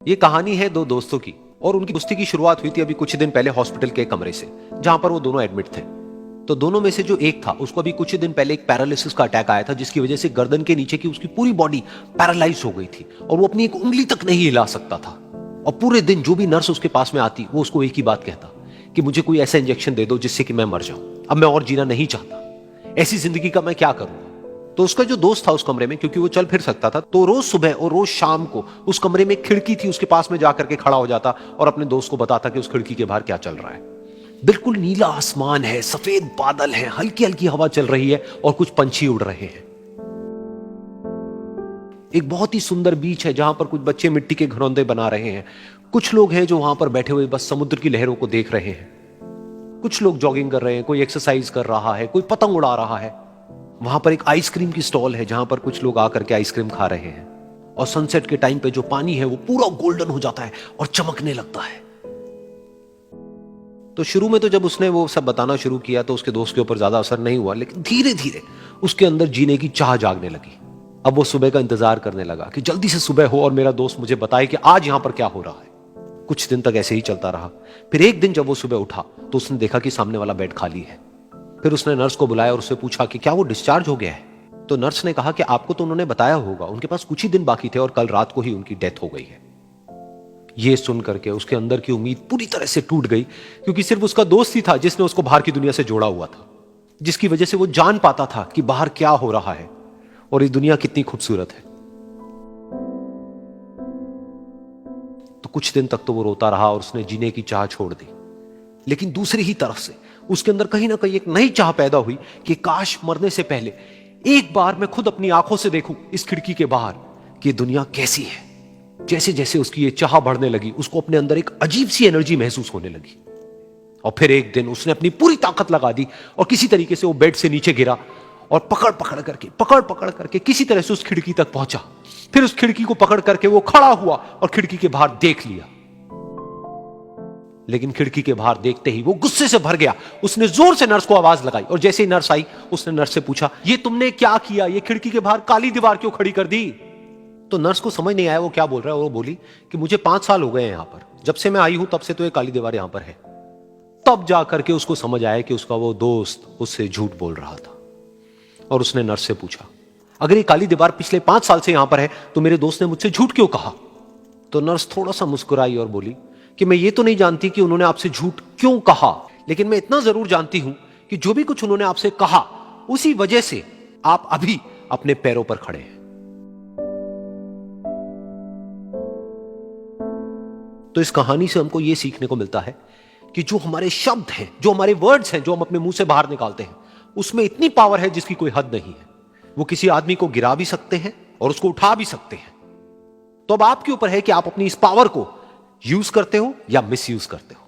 ये कहानी है दो दोस्तों की और उनकी दोस्ती की शुरुआत हुई थी अभी कुछ दिन पहले हॉस्पिटल के कमरे से, जहां पर वो दोनों एडमिट थे। तो दोनों में से जो एक था उसको अभी कुछ दिन पहले एक पैरालिसिस का अटैक आया था, जिसकी वजह से गर्दन के नीचे की उसकी पूरी बॉडी पैरालाइज हो गई थी और वो अपनी एक उंगली तक नहीं हिला सकता था। और पूरे दिन जो भी नर्स उसके पास में आती वो उसको एक ही बात कहता कि मुझे कोई ऐसा इंजेक्शन दे दो जिससे कि मैं मर जाऊं, अब मैं और जीना नहीं चाहता, ऐसी जिंदगी का मैं क्या करूं। तो उसका जो दोस्त था उस कमरे में, क्योंकि वो चल फिर सकता था, तो रोज सुबह और रोज शाम को उस कमरे में खिड़की थी, उसके पास में जाकर के खड़ा हो जाता और अपने दोस्त को बताता कि उस खिड़की के बाहर क्या चल रहा है। बिल्कुल नीला आसमान है, सफेद बादल है, हल्की हल्की हवा चल रही है और कुछ पंछी उड़ रहे हैं। एक बहुत ही सुंदर बीच है जहां पर कुछ बच्चे मिट्टी के घरौंदे बना रहे हैं। कुछ लोग हैं जो वहां पर बैठे हुए बस समुद्र की लहरों को देख रहे हैं। कुछ लोग जॉगिंग कर रहे हैं, कोई एक्सरसाइज कर रहा है, कोई पतंग उड़ा रहा है। वहां पर एक आइसक्रीम की स्टॉल है जहां पर कुछ लोग आकर के आइसक्रीम खा रहे हैं। और सनसेट के टाइम पे जो पानी है वो पूरा गोल्डन हो जाता है और चमकने लगता है। तो शुरू में तो जब उसने वो सब बताना शुरू किया तो उसके दोस्त के ऊपर ज्यादा असर नहीं हुआ, लेकिन धीरे धीरे उसके अंदर जीने की चाह जागने लगी। अब वो सुबह का इंतजार करने लगा कि जल्दी से सुबह हो और मेरा दोस्त मुझे बताए कि आज यहां पर क्या हो रहा है। कुछ दिन तक ऐसे ही चलता रहा। फिर एक दिन जब वो सुबह उठा तो उसने देखा कि सामने वाला बेड खाली है। फिर उसने नर्स को बुलाया और उससे पूछा कि क्या वो डिस्चार्ज हो गया है। तो नर्स ने कहा कि आपको तो उन्होंने बताया होगा, उनके पास कुछ ही दिन बाकी थे और कल रात को ही उनकी डेथ हो गई है। ये सुन करके उसके अंदर की उम्मीद पूरी तरह से टूट गई, क्योंकि सिर्फ उसका दोस्त ही था जिसने उसको बाहर की दुनिया से जोड़ा हुआ था, जिसकी वजह से वो जान पाता था कि बाहर क्या हो रहा है और ये दुनिया कितनी खूबसूरत है। तो कुछ दिन तक तो वो रोता रहा और उसने जीने की चाह छोड़ दी। लेकिन दूसरी ही तरफ से उसके अंदर कहीं ना कहीं एक नई चाह पैदा हुई कि काश मरने से पहले एक बार मैं खुद अपनी आंखों से देखूं इस खिड़की के बाहर कि दुनिया कैसी है। जैसे जैसे उसकी ये चाह बढ़ने लगी, उसको अपने अंदर एक अजीब सी एनर्जी महसूस होने लगी। और फिर एक दिन उसने अपनी पूरी ताकत लगा दी और किसी तरीके से वो बेड से नीचे गिरा और पकड़ पकड़ करके किसी तरह से उस खिड़की तक पहुंचा। फिर उस खिड़की को पकड़ करके वो खड़ा हुआ और खिड़की के बाहर देख लिया। लेकिन खिड़की के बाहर देखते ही वो गुस्से से भर गया। उसने जोर से नर्स को आवाज लगाई और जैसे ही नर्स आई उसने नर्स से पूछा, ये तुमने क्या किया, ये खिड़की के बाहर काली दीवार क्यों खड़ी कर दी। तो नर्स को समझ नहीं आया वो क्या बोल रहा है। वो बोली कि मुझे 5 साल हो गए हैं यहां पर, जब से मैं आई हूं तब से तो ये काली दीवार यहां पर है। तब जाकर के उसको समझ आया कि उसका वो दोस्त उससे झूठ बोल रहा था। और उसने नर्स से पूछा, अगर ये काली दीवार पिछले 5 साल से यहां पर है तो मेरे दोस्त ने मुझसे झूठ क्यों कहा। तो नर्स थोड़ा सा मुस्कुराई और बोली कि मैं ये तो नहीं जानती कि उन्होंने आपसे झूठ क्यों कहा, लेकिन मैं इतना जरूर जानती हूं कि जो भी कुछ उन्होंने आपसे कहा उसी वजह से आप अभी अपने पैरों पर खड़े हैं। तो इस कहानी से हमको यह सीखने को मिलता है कि जो हमारे शब्द हैं, जो हमारे वर्ड्स हैं, जो हम अपने मुंह से बाहर निकालते हैं, उसमें इतनी पावर है जिसकी कोई हद नहीं है। वो किसी आदमी को गिरा भी सकते हैं और उसको उठा भी सकते हैं। तो अब आपके ऊपर है कि आप अपनी इस पावर को यूज करते हो या मिस यूज करते हो।